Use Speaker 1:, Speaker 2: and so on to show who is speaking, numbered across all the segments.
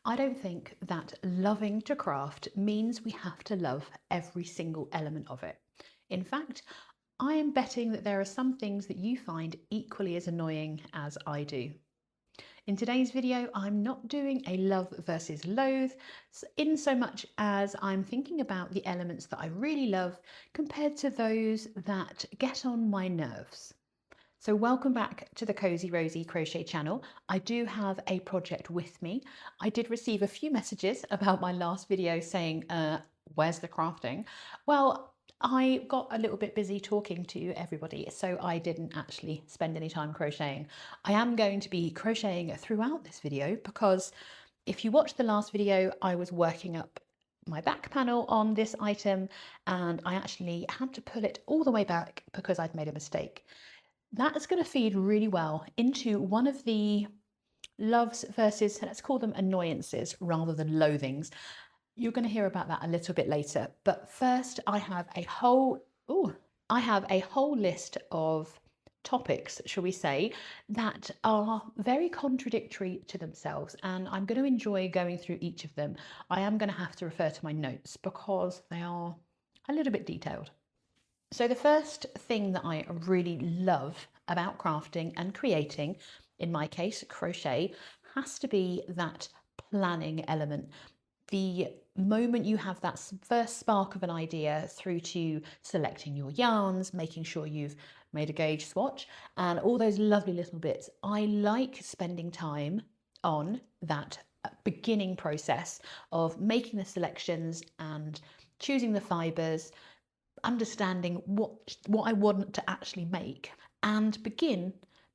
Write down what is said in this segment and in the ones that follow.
Speaker 1: I don't think that loving to craft means we have to love every single element of it. In fact, I am betting that there are some things that you find equally as annoying as I do. In today's video, I'm not doing a love versus loathe, in so much as I'm thinking about the elements that I really love compared to those that get on my nerves. So welcome back to the Cozy Rosy Crochet channel. I do have a project with me. I did receive a few messages about my last video saying, where's the crafting? Well, I got a little bit busy talking to everybody, so I didn't actually spend any time crocheting. I am going to be crocheting throughout this video because if you watched the last video, I was working up my back panel on this item and I actually had to pull it all the way back because I'd made a mistake. That is going to feed really well into one of the loves versus, let's call them annoyances rather than loathings. You're going to hear about that a little bit later. But first, I have a whole list of topics, shall we say, that are very contradictory to themselves, and I'm going to enjoy going through each of them. I am going to have to refer to my notes because they are a little bit detailed. So the first thing that I really love about crafting and creating, in my case crochet, has to be that planning element. The moment you have that first spark of an idea through to selecting your yarns, making sure you've made a gauge swatch and all those lovely little bits, I like spending time on that beginning process of making the selections and choosing the fibres, understanding what I want to actually make, and begin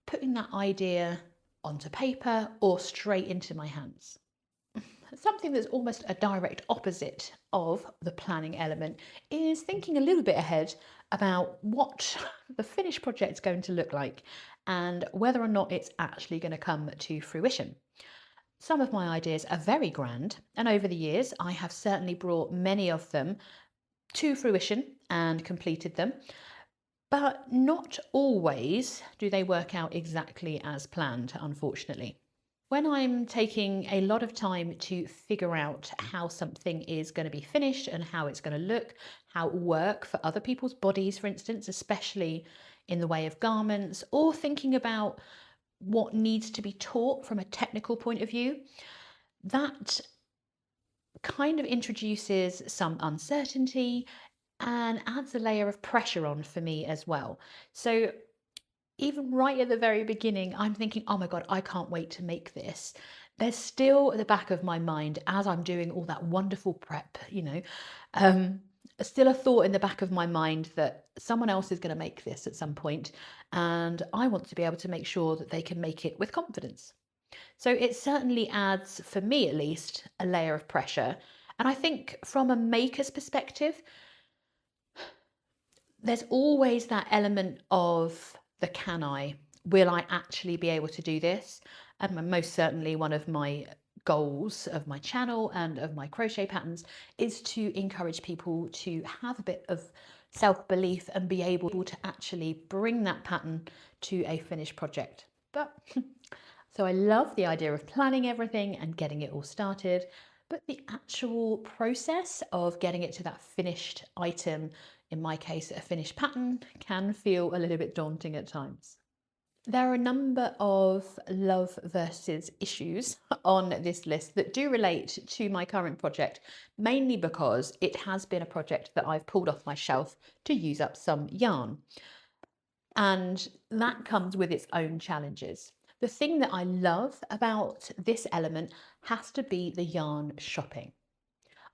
Speaker 1: putting that idea onto paper or straight into my hands. Something that's almost a direct opposite of the planning element is thinking a little bit ahead about what the finished project is going to look like and whether or not it's actually going to come to fruition. Some of my ideas are very grand, and over the years I have certainly brought many of them to fruition and completed them, but not always do they work out exactly as planned, unfortunately. When I'm taking a lot of time to figure out how something is going to be finished and how it's going to look, how it will work for other people's bodies, for instance, especially in the way of garments, or thinking about what needs to be taught from a technical point of view, that kind of introduces some uncertainty and adds a layer of pressure on for me as well. So even right at the very beginning, I'm thinking, oh my God, I can't wait to make this. There's still at the back of my mind, as I'm doing all that wonderful prep, still a thought in the back of my mind that someone else is going to make this at some point, and I want to be able to make sure that they can make it with confidence. So it certainly adds, for me at least, a layer of pressure. And I think from a maker's perspective, there's always that element of the can I? Will I actually be able to do this? And most certainly one of my goals of my channel and of my crochet patterns is to encourage people to have a bit of self-belief and be able to actually bring that pattern to a finished project. But so I love the idea of planning everything and getting it all started, but the actual process of getting it to that finished item, in my case, a finished pattern, can feel a little bit daunting at times. There are a number of love versus issues on this list that do relate to my current project, mainly because it has been a project that I've pulled off my shelf to use up some yarn. And that comes with its own challenges. The thing that I love about this element has to be the yarn shopping.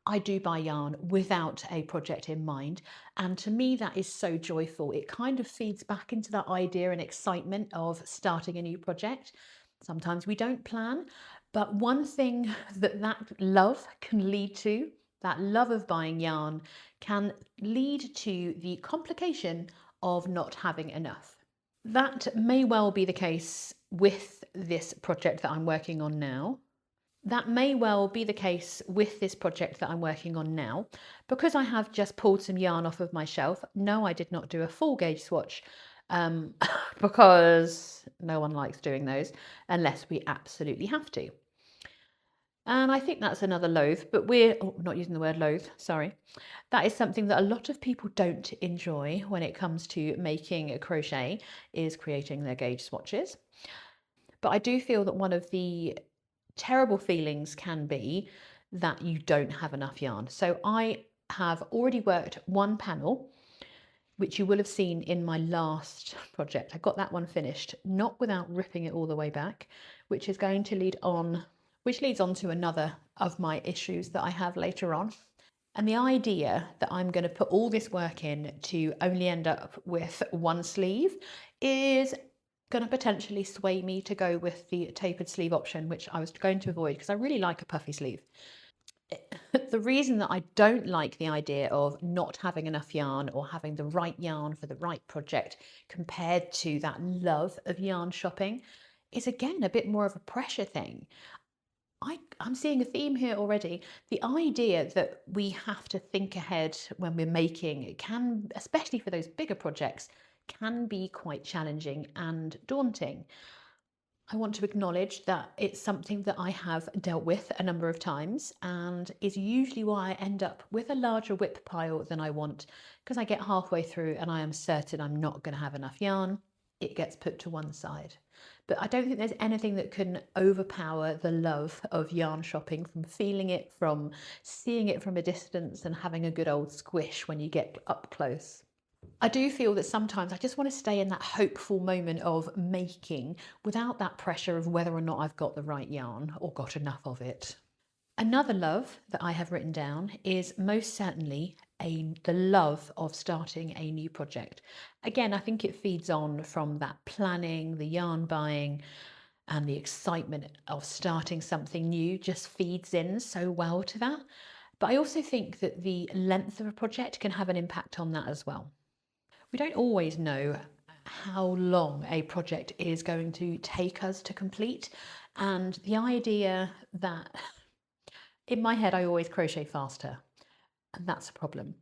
Speaker 1: I do buy yarn without a project in mind, and to me that is so joyful. It kind of feeds back into that idea and excitement of starting a new project. Sometimes we don't plan, but one thing that love can lead to, that love of buying yarn, can lead to the complication of not having enough. That may well be the case with this project that I'm working on now. That may well be the case with this project that I'm working on now, because I have just pulled some yarn off of my shelf. No, I did not do a full gauge swatch because no one likes doing those unless we absolutely have to. And I think that's another loathe, but not using the word loathe, sorry. That is something that a lot of people don't enjoy when it comes to making a crochet, is creating their gauge swatches. But I do feel that one of the terrible feelings can be that you don't have enough yarn. So I have already worked one panel, which you will have seen in my last project. I got that one finished, not without ripping it all the way back, which is going to leads on to another of my issues that I have later on. And the idea that I'm going to put all this work in to only end up with one sleeve is going to potentially sway me to go with the tapered sleeve option, which I was going to avoid because I really like a puffy sleeve. The reason that I don't like the idea of not having enough yarn or having the right yarn for the right project compared to that love of yarn shopping is again a bit more of a pressure thing. I'm seeing a theme here already. The idea that we have to think ahead when we're making it can, especially for those bigger projects, can be quite challenging and daunting. I want to acknowledge that it's something that I have dealt with a number of times and is usually why I end up with a larger whip pile than I want, because I get halfway through and I am certain I'm not going to have enough yarn. It gets put to one side. But I don't think there's anything that can overpower the love of yarn shopping, from feeling it, from seeing it from a distance and having a good old squish when you get up close. I do feel that sometimes I just want to stay in that hopeful moment of making without that pressure of whether or not I've got the right yarn or got enough of it. Another love that I have written down is most certainly the love of starting a new project. Again, I think it feeds on from that planning, the yarn buying, and the excitement of starting something new just feeds in so well to that. But I also think that the length of a project can have an impact on that as well. We don't always know how long a project is going to take us to complete, and the idea that in my head I always crochet faster, and that's a problem.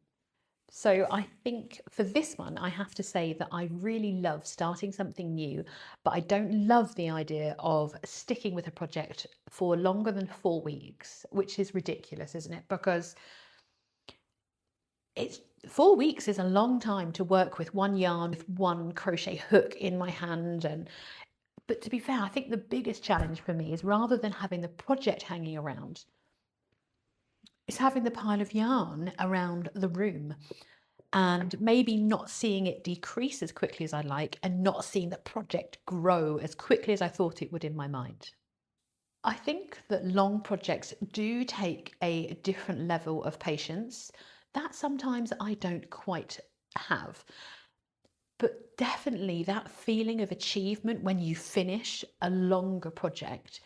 Speaker 1: So I think for this one I have to say that I really love starting something new, but I don't love the idea of sticking with a project for longer than 4 weeks, which is ridiculous, isn't it? Because it's 4 weeks is a long time to work with one yarn, with one crochet hook in my hand. But to be fair, I think the biggest challenge for me is, rather than having the project hanging around, is having the pile of yarn around the room and maybe not seeing it decrease as quickly as I like, and not seeing the project grow as quickly as I thought it would in my mind. I think that long projects do take a different level of patience that sometimes I don't quite have. But definitely that feeling of achievement when you finish a longer project.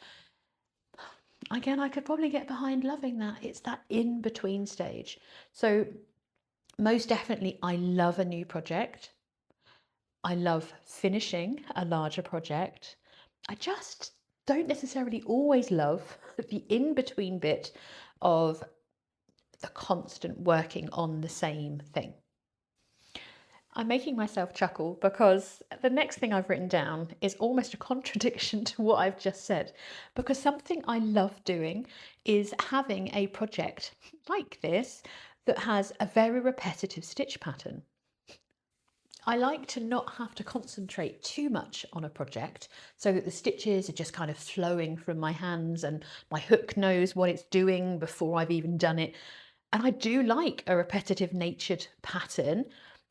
Speaker 1: Again, I could probably get behind loving that. It's that in between stage. So most definitely, I love a new project. I love finishing a larger project. I just don't necessarily always love the in between bit of the constant working on the same thing. I'm making myself chuckle because the next thing I've written down is almost a contradiction to what I've just said. Because something I love doing is having a project like this that has a very repetitive stitch pattern. I like to not have to concentrate too much on a project so that the stitches are just kind of flowing from my hands and my hook knows what it's doing before I've even done it. And I do like a repetitive natured pattern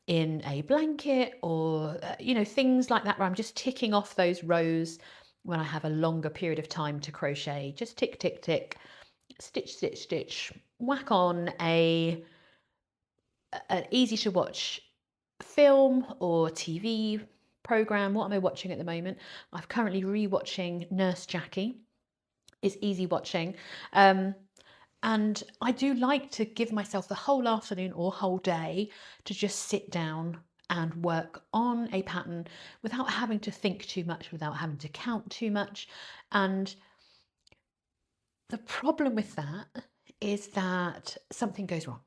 Speaker 1: in a blanket or, things like that, where I'm just ticking off those rows when I have a longer period of time to crochet. Just tick, tick, tick, stitch, stitch, stitch, whack on an easy to watch film or TV program. What am I watching at the moment? I'm currently re-watching Nurse Jackie. It's easy watching. And I do like to give myself the whole afternoon or whole day to just sit down and work on a pattern without having to think too much, without having to count too much. And the problem with that is that something goes wrong.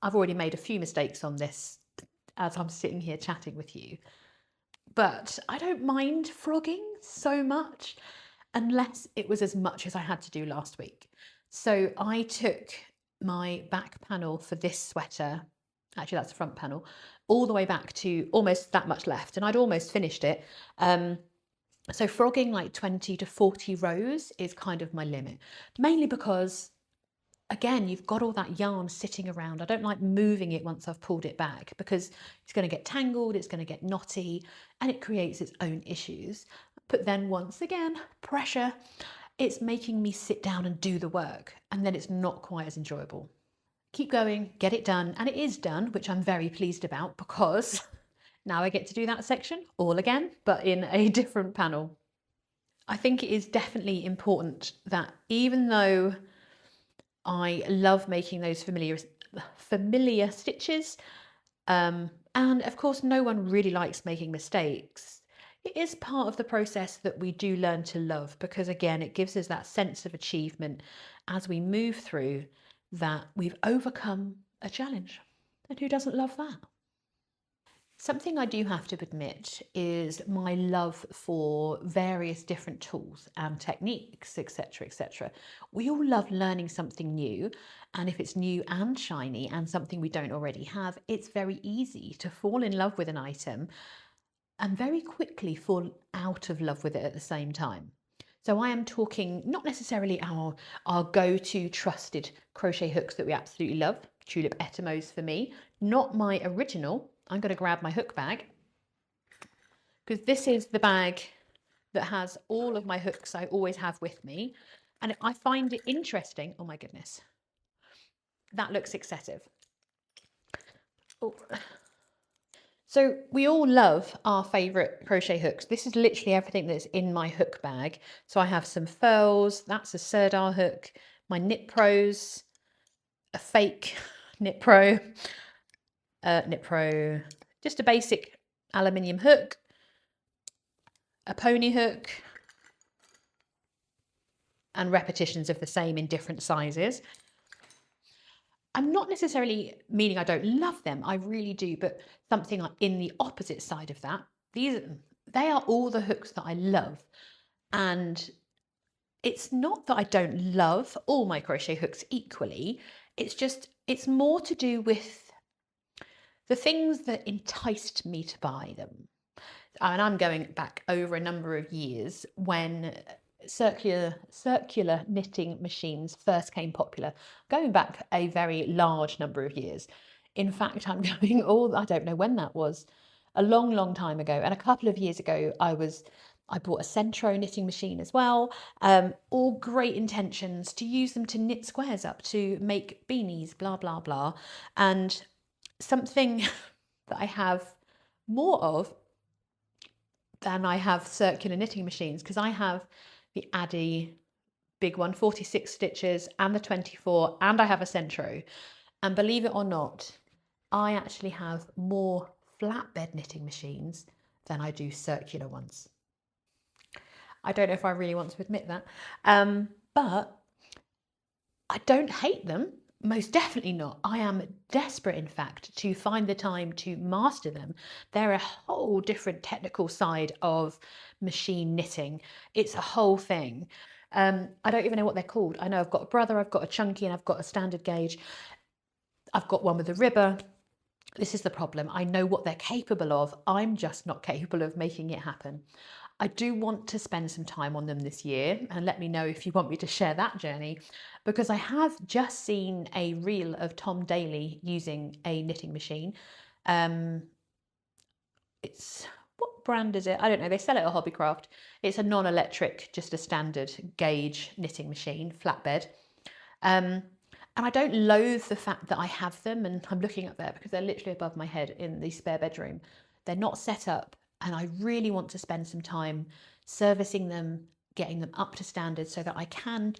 Speaker 1: I've already made a few mistakes on this as I'm sitting here chatting with you, but I don't mind frogging so much. unless it was as much as I had to do last week. So I took my back panel for this sweater, actually that's the front panel, all the way back to almost that much left, and I'd almost finished it. So frogging like 20 to 40 rows is kind of my limit, mainly because, again, you've got all that yarn sitting around. I don't like moving it once I've pulled it back because it's going to get tangled, it's going to get knotty, and it creates its own issues. But then once again, pressure, it's making me sit down and do the work, and then it's not quite as enjoyable. Keep going, get it done, and it is done, which I'm very pleased about because now I get to do that section all again, but in a different panel. I think it is definitely important that even though I love making those familiar stitches, and of course no one really likes making mistakes, it is part of the process that we do learn to love, because again it gives us that sense of achievement as we move through that we've overcome a challenge. And who doesn't love that? Something I do have to admit is my love for various different tools and techniques, etc., etc. We all love learning something new, and if it's new and shiny and something we don't already have, it's very easy to fall in love with an item and very quickly fall out of love with it at the same time. So I am talking not necessarily our go-to trusted crochet hooks that we absolutely love, Tulip Etymos for me, not my original. I'm going to grab my hook bag because this is the bag that has all of my hooks I always have with me. And I find it interesting. Oh my goodness. That looks excessive. Oh. So we all love our favourite crochet hooks. This is literally everything that's in my hook bag. So I have some furls, that's a Sirdar hook, my Knit Pros, a fake Knit Pro, just a basic aluminium hook, a pony hook, and repetitions of the same in different sizes. I'm not necessarily meaning I don't love them, I really do, but something like in the opposite side of that, they are all the hooks that I love. And it's not that I don't love all my crochet hooks equally, it's more to do with the things that enticed me to buy them. And I'm going back over a number of years when circular knitting machines first came popular, going back a very large number of years. In fact, I'm going I don't know when that was, a long time ago. And a couple of years ago, I bought a Centro knitting machine as well. All great intentions to use them to knit squares up, to make beanies, blah, blah, blah. And something that I have more of than I have circular knitting machines, because I have the Addy big one, 46 stitches, and the 24, and I have a Centro. And believe it or not, I actually have more flatbed knitting machines than I do circular ones. I don't know if I really want to admit that, but I don't hate them. Most definitely not. I am desperate, in fact, to find the time to master them. They're a whole different technical side of machine knitting. It's a whole thing. I don't even know what they're called. I know I've got a brother, I've got a chunky, and I've got a standard gauge. I've got one with a ribber. This is the problem. I know what they're capable of. I'm just not capable of making it happen. I do want to spend some time on them this year, and let me know if you want me to share that journey, because I have just seen a reel of Tom Daly using a knitting machine. It's, what brand is it? I don't know. They sell it at Hobbycraft. It's a non-electric, just a standard gauge knitting machine, flatbed. And I don't loathe the fact that I have them, and I'm looking up there because they're literally above my head in the spare bedroom. They're not set up, and I really want to spend some time servicing them, getting them up to standard so that I can,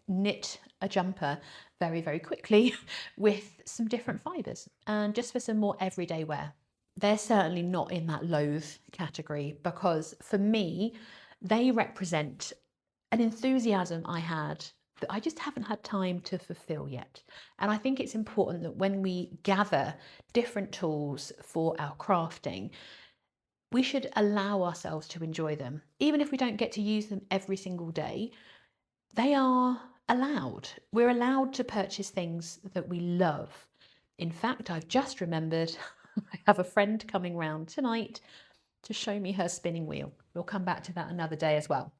Speaker 1: knit a jumper very, very quickly with some different fibres, and just for some more everyday wear. They're certainly not in that loathe category, because for me, they represent an enthusiasm I had that I just haven't had time to fulfill yet. And I think it's important that when we gather different tools for our crafting, we should allow ourselves to enjoy them. Even if we don't get to use them every single day, they are allowed. We're allowed to purchase things that we love. In fact, I've just remembered I have a friend coming round tonight to show me her spinning wheel. We'll come back to that another day as well.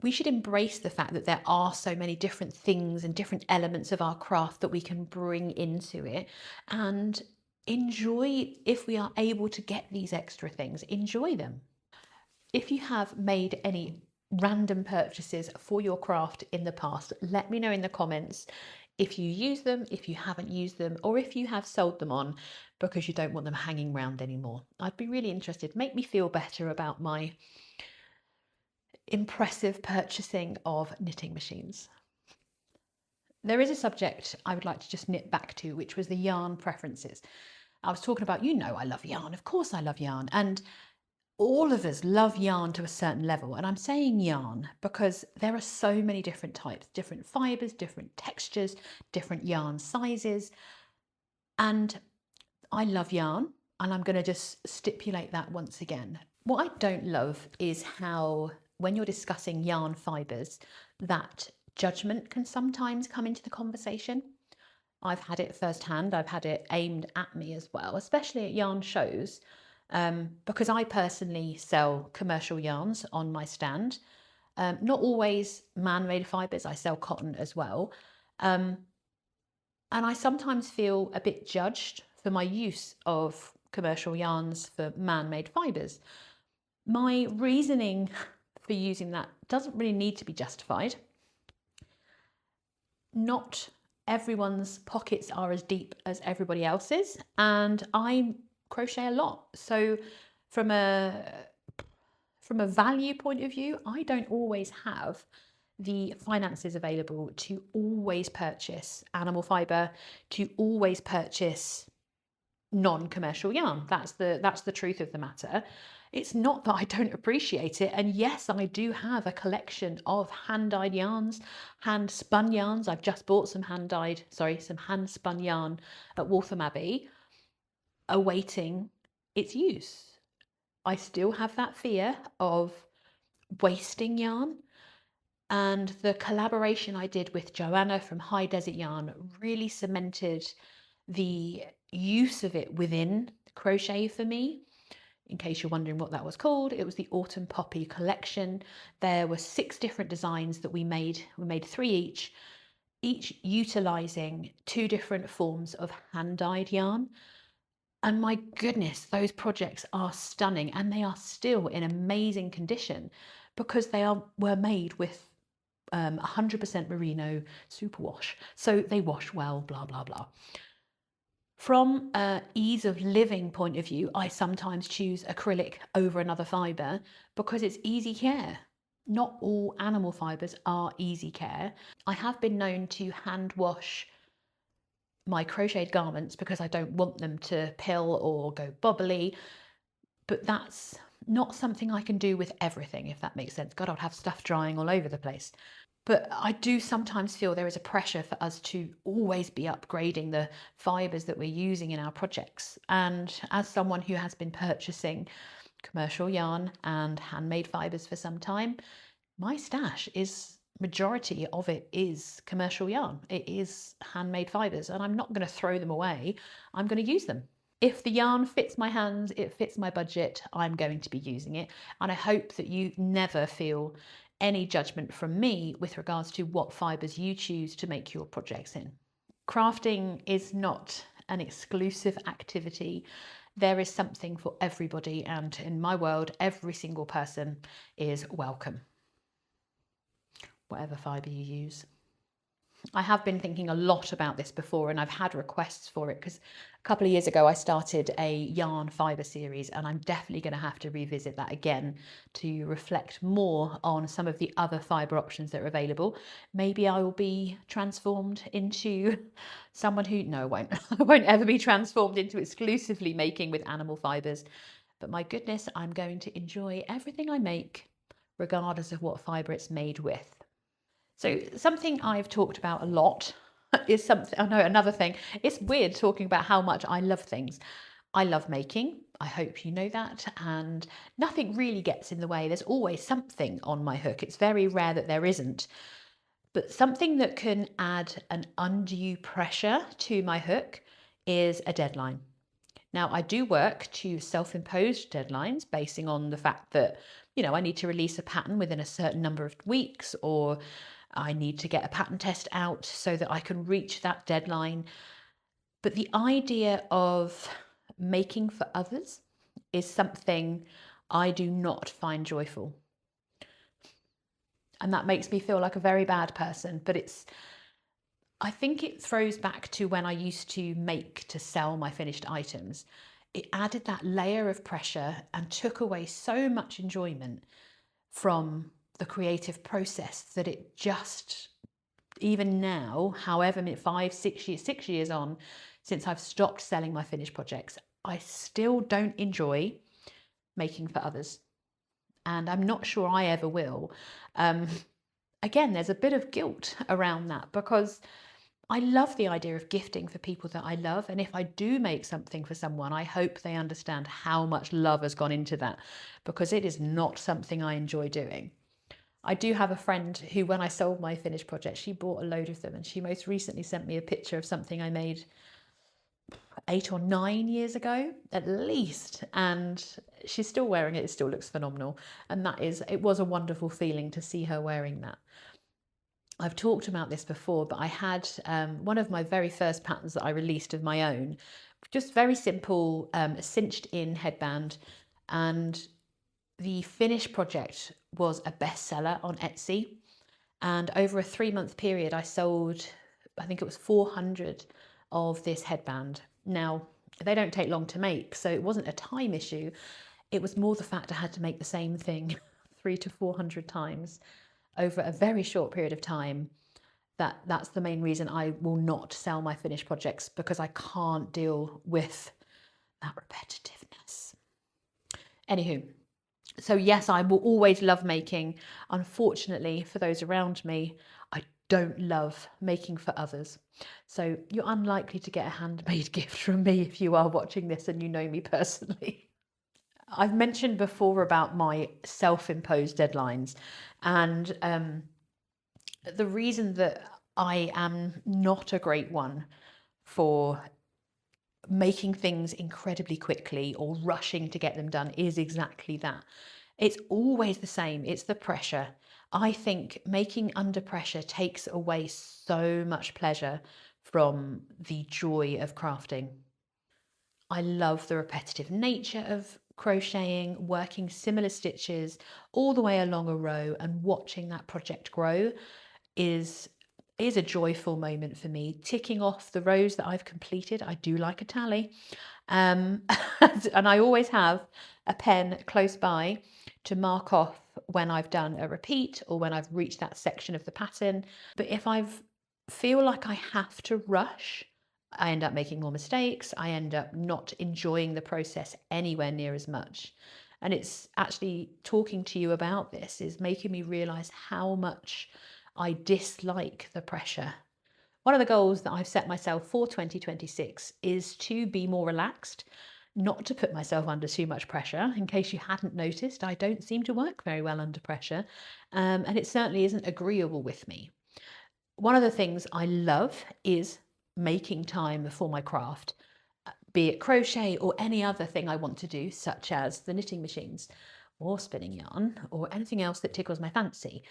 Speaker 1: We should embrace the fact that there are so many different things and different elements of our craft that we can bring into it, and enjoy, if we are able to get these extra things, enjoy them. If you have made any random purchases for your craft in the past, let me know in the comments if you use them, if you haven't used them, or if you have sold them on because you don't want them hanging around anymore. I'd be really interested. Make me feel better about my impressive purchasing of knitting machines. There is a subject I would like to just nip back to, which was the yarn preferences. I was talking about, I love yarn. Of course I love yarn. And all of us love yarn to a certain level. And I'm saying yarn because there are so many different types, different fibres, different textures, different yarn sizes. And I love yarn, and I'm going to just stipulate that once again. What I don't love is how, when you're discussing yarn fibres, that judgment can sometimes come into the conversation. I've had it firsthand. I've had it aimed at me as well, especially at yarn shows, because I personally sell commercial yarns on my stand. Not always man-made fibres. I sell cotton as well. And I sometimes feel a bit judged for my use of commercial yarns for man-made fibres. My reasoning for using that doesn't really need to be justified. Not everyone's pockets are as deep as everybody else's, and I crochet a lot. So from a value point of view, I don't always have the finances available to always purchase animal fibre, to always purchase non-commercial yarn. That's the truth of the matter. It's not that I don't appreciate it. And yes, I do have a collection of hand-dyed yarns, hand-spun yarns. I've just bought some hand-spun yarn at Waltham Abbey, awaiting its use. I still have that fear of wasting yarn. And the collaboration I did with Joanna from High Desert Yarn really cemented the use of it within crochet for me. In case you're wondering what that was called, it was the Autumn Poppy collection. There were 6 different designs that we made. We made 3 each utilising 2 different forms of hand-dyed yarn. And my goodness, those projects are stunning, and they are still in amazing condition because they were made with 100% merino superwash. So they wash well, blah, blah, blah. From an ease of living point of view, I sometimes choose acrylic over another fibre because it's easy care. Not all animal fibres are easy care. I have been known to hand wash my crocheted garments because I don't want them to pill or go bobbly, but that's not something I can do with everything, if that makes sense. God, I'd have stuff drying all over the place. But I do sometimes feel there is a pressure for us to always be upgrading the fibres that we're using in our projects. And as someone who has been purchasing commercial yarn and handmade fibres for some time, my stash majority of it is commercial yarn. It is handmade fibres, and I'm not going to throw them away. I'm going to use them. If the yarn fits my hands, it fits my budget, I'm going to be using it. And I hope that you never feel any judgment from me with regards to what fibres you choose to make your projects in. Crafting is not an exclusive activity. There is something for everybody, and in my world, every single person is welcome, whatever fibre you use. I have been thinking a lot about this before, and I've had requests for it because a couple of years ago I started a yarn fibre series, and I'm definitely going to have to revisit that again to reflect more on some of the other fibre options that are available. Maybe I will be transformed into someone who, no, I won't. I won't ever be transformed into exclusively making with animal fibres. But my goodness, I'm going to enjoy everything I make, regardless of what fibre it's made with. So something I've talked about a lot is another thing. It's weird talking about how much I love things. I love making. I hope you know that, and nothing really gets in the way. There's always something on my hook. It's very rare that there isn't. But something that can add an undue pressure to my hook is a deadline. Now, I do work to self-imposed deadlines basing on the fact that, I need to release a pattern within a certain number of weeks, or I need to get a pattern test out so that I can reach that deadline. But the idea of making for others is something I do not find joyful. And that makes me feel like a very bad person, but I think it throws back to when I used to make to sell my finished items. It added that layer of pressure and took away so much enjoyment from the creative process that it just, even now, however, 6 years on since I've stopped selling my finished projects, I still don't enjoy making for others. And I'm not sure I ever will. Again, there's a bit of guilt around that because I love the idea of gifting for people that I love. And if I do make something for someone, I hope they understand how much love has gone into that, because it is not something I enjoy doing. I do have a friend who, when I sold my finished project, she bought a load of them, and she most recently sent me a picture of something I made 8 or 9 years ago at least, and she's still wearing it. It still looks phenomenal, and it was a wonderful feeling to see her wearing that. I've talked about this before, but I had one of my very first patterns that I released of my own, just very simple, cinched in headband, and the finished project was a bestseller on Etsy. And over a 3-month period, I sold, I think it was 400 of this headband. Now, they don't take long to make, so it wasn't a time issue. It was more the fact I had to make the same thing 300 to 400 times over a very short period of time. That's the main reason I will not sell my finished projects, because I can't deal with that repetitiveness. Anywho, so yes, I will always love making. Unfortunately, for those around me, I don't love making for others. So you're unlikely to get a handmade gift from me if you are watching this and you know me personally. I've mentioned before about my self-imposed deadlines, and the reason that I am not a great one for making things incredibly quickly or rushing to get them done is exactly that. It's always the same. It's the pressure. I think making under pressure takes away so much pleasure from the joy of crafting. I love the repetitive nature of crocheting, working similar stitches all the way along a row and watching that project grow is a joyful moment for me. Ticking off the rows that I've completed. I do like a tally. And I always have a pen close by to mark off when I've done a repeat or when I've reached that section of the pattern. But if I feel like I have to rush, I end up making more mistakes. I end up not enjoying the process anywhere near as much. And it's actually talking to you about this is making me realize how much I dislike the pressure. One of the goals that I've set myself for 2026 is to be more relaxed, not to put myself under too much pressure. In case you hadn't noticed, I don't seem to work very well under pressure, and it certainly isn't agreeable with me. One of the things I love is making time for my craft, be it crochet or any other thing I want to do, such as the knitting machines or spinning yarn or anything else that tickles my fancy.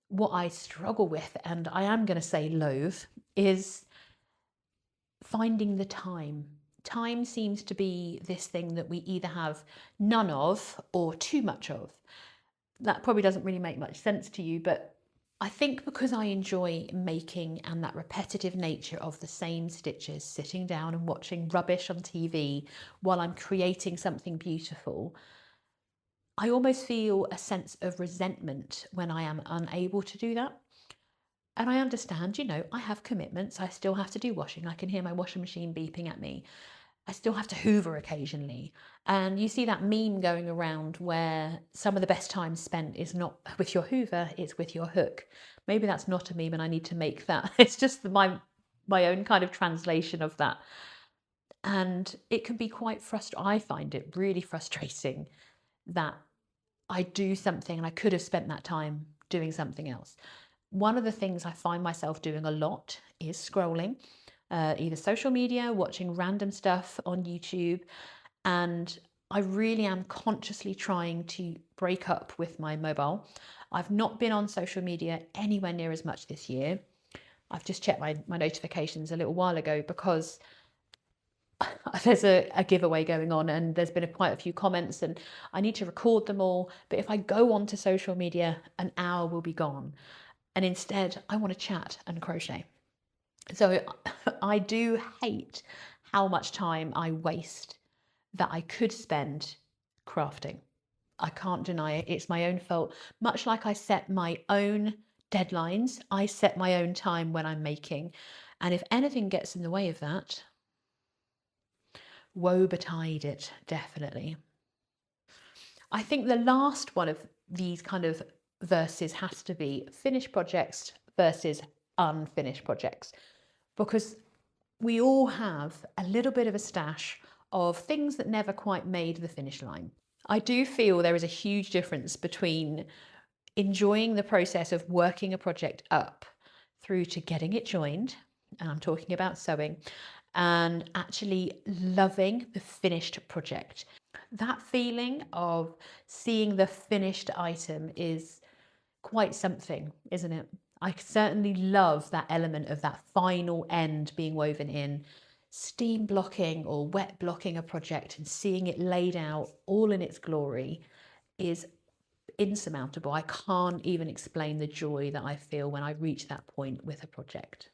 Speaker 1: What I struggle with, and I am going to say loathe, is finding the time. Time seems to be this thing that we either have none of or too much of. That probably doesn't really make much sense to you, but I think because I enjoy making and that repetitive nature of the same stitches, sitting down and watching rubbish on TV while I'm creating something beautiful, I almost feel a sense of resentment when I am unable to do that. And I understand, I have commitments. I still have to do washing. I can hear my washing machine beeping at me. I still have to hoover occasionally. And you see that meme going around where some of the best time spent is not with your hoover, it's with your hook. Maybe that's not a meme and I need to make that. It's just my own kind of translation of that. And it can be quite frustrating. I find it really frustrating that I do something and I could have spent that time doing something else. One of the things I find myself doing a lot is scrolling, either social media, watching random stuff on YouTube, and I really am consciously trying to break up with my mobile. I've not been on social media anywhere near as much this year. I've just checked my notifications a little while ago because there's a giveaway going on and there's been quite a few comments and I need to record them all. But if I go onto social media, an hour will be gone. And instead, I want to chat and crochet. So I do hate how much time I waste that I could spend crafting. I can't deny it. It's my own fault. Much like I set my own deadlines, I set my own time when I'm making. And if anything gets in the way of that, woe betide it, definitely. I think the last one of these kind of verses has to be finished projects versus unfinished projects, because we all have a little bit of a stash of things that never quite made the finish line. I do feel there is a huge difference between enjoying the process of working a project up through to getting it joined, and I'm talking about sewing, and actually loving the finished project. That feeling of seeing the finished item is quite something, isn't it? I certainly love that element of that final end being woven in. Steam blocking or wet blocking a project and seeing it laid out all in its glory is insurmountable. I can't even explain the joy that I feel when I reach that point with a project.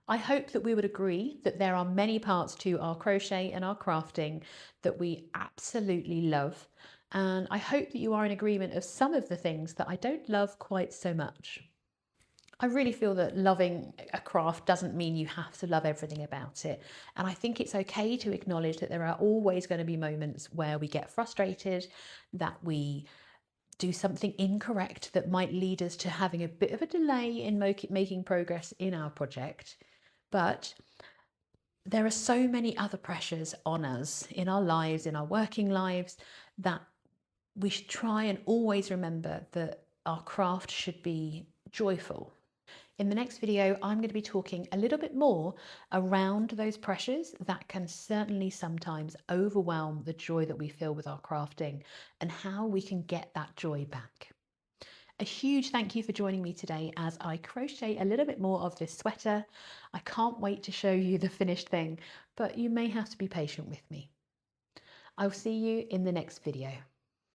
Speaker 1: I hope that we would agree that there are many parts to our crochet and our crafting that we absolutely love. And I hope that you are in agreement of some of the things that I don't love quite so much. I really feel that loving a craft doesn't mean you have to love everything about it. And I think it's okay to acknowledge that there are always going to be moments where we get frustrated, that we do something incorrect that might lead us to having a bit of a delay in making progress in our project. But there are so many other pressures on us in our lives, in our working lives, that we should try and always remember that our craft should be joyful. In the next video, I'm going to be talking a little bit more around those pressures that can certainly sometimes overwhelm the joy that we feel with our crafting and how we can get that joy back. A huge thank you for joining me today as I crochet a little bit more of this sweater. I can't wait to show you the finished thing, but you may have to be patient with me. I'll see you in the next video.